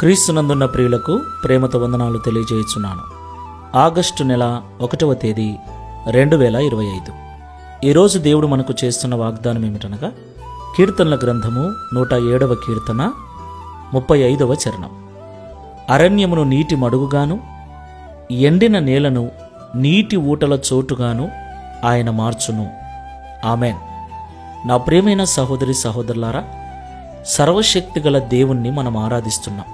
క్రీస్తునందున్న ప్రియులకు ప్రేమతో వందనాలు తెలియజేయుచున్నాను. ఆగస్టు నెల 1వ తేదీ 2025. ఈరోజు దేవుడు మనకు చేస్తున్న వాగ్దానం ఏమిటనగా కీర్తనల గ్రంథము 107వ కీర్తన 35వ చరణం. అరణ్యమును నీటి మడుగుగాను, ఎండిన నేలను నీటి ఊటల చోటుగాను ఆయన మార్చును. ఆమెన్. నా ప్రియమైన సహోదరి సహోదరులారా, సర్వశక్తిగల దేవుణ్ణి మనం ఆరాధిస్తున్నాం.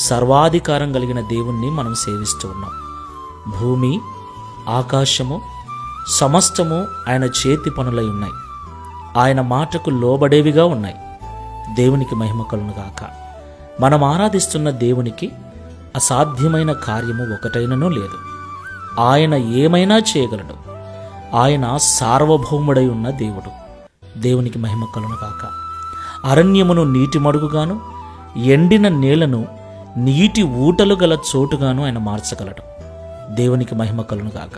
సర్వాధికారం కలిగిన దేవుణ్ణి మనం సేవిస్తూ ఉన్నాం. భూమి, ఆకాశము సమస్తము ఆయన చేతి పనులై ఉన్నాయి. ఆయన మాటకు లోబడేవిగా ఉన్నాయి. దేవునికి మహిమ కలుగును గాక. మనం ఆరాధిస్తున్న దేవునికి అసాధ్యమైన కార్యము ఒకటైనను లేదు. ఆయన ఏమైనా చేయగలడు. ఆయన సార్వభౌముడై ఉన్న దేవుడు. దేవునికి మహిమ కలుగును గాక. అరణ్యమును నీటి మడుగుగాను, ఎండిన నేలను నీటి ఊటలు గల చోటుగాను ఆయన మార్చగలడు. దేవునికి మహిమ కలుగును గాక.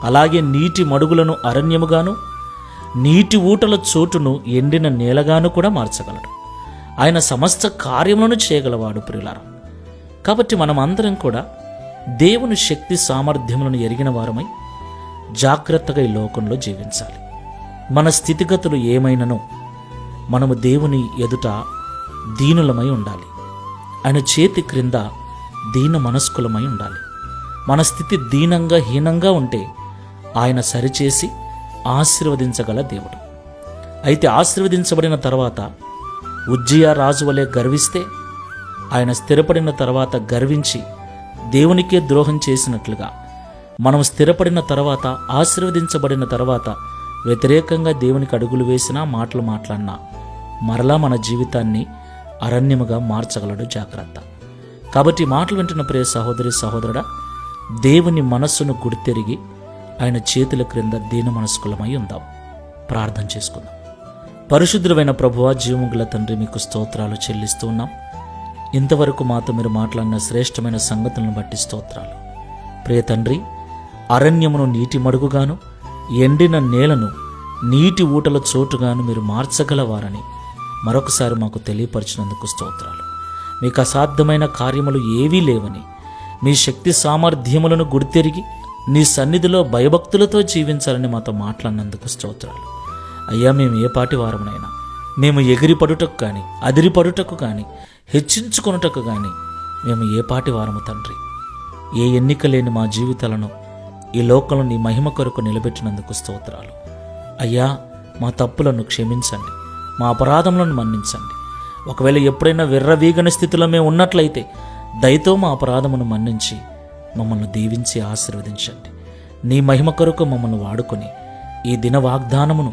అలాగే నీటి మడుగులను అరణ్యముగాను, నీటి ఊటల చోటును ఎండిన నేలగాను కూడా మార్చగలడు. ఆయన సమస్త కార్యములను చేయగలవాడు ప్రియులారా. కాబట్టి మనం అందరం కూడా దేవుని శక్తి సామర్థ్యములను ఎరిగిన వారమై జాగ్రత్తగా ఈ లోకంలో జీవించాలి. మన స్థితిగతులు ఏమైనను మనము దేవుని ఎదుట దీనులమై ఉండాలి. ఆయన చేతి క్రింద దీన మనస్కులమై ఉండాలి. మన స్థితి దీనంగా హీనంగా ఉంటే ఆయన సరిచేసి ఆశీర్వదించగల దేవుడు. అయితే ఆశీర్వదించబడిన తర్వాత ఉజ్జియా రాజు వలె గర్విస్తే, ఆయన స్థిరపడిన తర్వాత గర్వించి దేవునికే ద్రోహం చేసినట్లుగా మనం స్థిరపడిన తర్వాత, ఆశీర్వదించబడిన తర్వాత వ్యతిరేకంగా దేవునికి అడుగులు వేసినా, మాటలు మాట్లాడినా మరలా మన జీవితాన్ని అరణ్యముగా మార్చగలడు. జాగ్రత్త. కాబట్టి మాటలు వింటున్న ప్రియ సహోదరి సహోదరుడా, దేవుని మనస్సును గుర్తెరిగి ఆయన చేతుల క్రింద దీన మనస్కులమై ఉందాం. ప్రార్థన చేసుకుందాం. పరిశుద్ధుడైన ప్రభువా, జీవము గల తండ్రి, మీకు స్తోత్రాలు చెల్లిస్తూ ఉన్నాం. ఇంతవరకు మాతో మీరు మాట్లాడిన శ్రేష్టమైన సంగతులను బట్టి స్తోత్రాలు. ప్రియ తండ్రి, అరణ్యమును నీటి మడుగుగాను, ఎండిన నేలను నీటి ఊటల చోటుగాను మీరు మార్చగలవారని మరొకసారి మాకు తెలియపరిచినందుకు స్తోత్రాలు. మీకు అసాధ్యమైన కార్యములు ఏవీ లేవని, మీ శక్తి సామర్థ్యములను గుర్తెరిగి నీ సన్నిధిలో భయభక్తులతో జీవించాలని మాతో మాట్లాడినందుకు స్తోత్రాలు. అయ్యా, మేము ఏ పాటి వారమునైనా, మేము ఎగిరిపడుటకు కానీ, అదిరిపడుటకు కానీ, హెచ్చించుకొనుటకు కానీ మేము ఏ పాటి వారము తండ్రి. ఏ ఎన్నిక లేని మా జీవితాలను ఈ లోకంలో నీ మహిమ కొరకు నిలబెట్టినందుకు స్తోత్రాలు. అయ్యా, మా తప్పులను క్షమించండి, మా అపరాధములను మన్నించండి. ఒకవేళ ఎప్పుడైనా విర్రవీగని స్థితిలో మేము ఉన్నట్లయితే దయతో మా అపరాధమును మన్నించి మమ్మల్ని దీవించి ఆశీర్వదించండి. నీ మహిమ కొరకు మమ్మల్ని వాడుకొని ఈ దిన వాగ్దానమును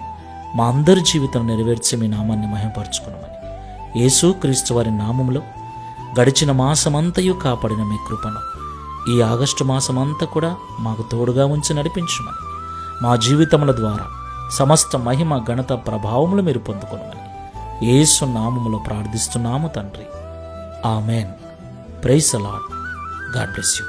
మా అందరి జీవితం నెరవేర్చి మీ నామాన్ని మహిమపరచుకున్నామని యేసు క్రీస్తు వారి నామములో గడిచిన మాసమంతయు కాపాడిన మీ కృపను ఈ ఆగస్టు మాసమంతా కూడా మాకు తోడుగా ఉంచి నడిపించమని, మా జీవితముల ద్వారా సమస్త మహిమ ఘనత ప్రభావములు మీరు పొందుకొనమని యేసు నామములో ప్రార్థిస్తున్నాము తండ్రి. Amen. Praise the Lord. God bless you.